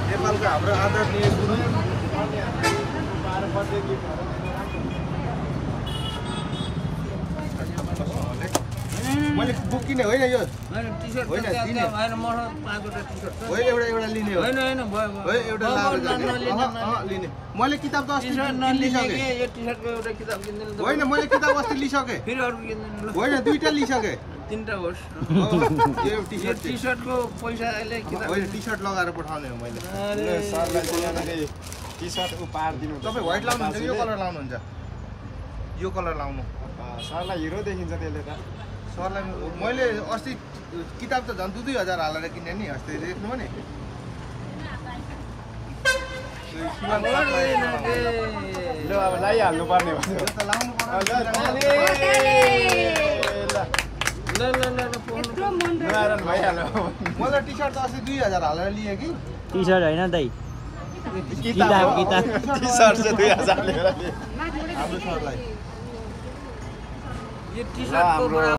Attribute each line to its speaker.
Speaker 1: नेपालको हाम्रो आदरणीय गुरु मैले बुक किने होइन यो होइन एउटा लिने हो एउटा लिने मैले किताब त अस्ति लिइसकेँ होइन मैले किताब अस्ति लिइसकेँ होइन दुईटा लिइसकेँ
Speaker 2: तीनटा होस्
Speaker 1: यो
Speaker 2: टी-शर्टको पैसा अहिले किताब
Speaker 1: होइन टी-शर्ट लगाएर पठाउने हो मैले
Speaker 3: सरलाई टी-शर्ट उपहार दिनु
Speaker 1: तपाईँ व्हाइट लाउनुहुन्छ कि यो कलर लाउनुहुन्छ यो कलर लाउनु
Speaker 3: सरलाई हिरो देखिन्छ त्यसले त
Speaker 1: सरलाई मैले अस्ति किताब त झन् 2-2000 हालेर किने नि अस्ति देख्नु नि
Speaker 3: ल अब लाइहाल्नु पर्ने हो
Speaker 1: यो त लाउनु पर्छ
Speaker 3: नारायण भइहाल्यो
Speaker 1: मलाई टी-शर्ट त अस्ति 2000 हालेर लिएँ कि
Speaker 4: टी-शर्ट होइन दाइ
Speaker 3: किताब टी-शर्ट चाहिँ 2000 लिएर
Speaker 1: हाम्रो सरलाई
Speaker 2: यो टी-शर्टको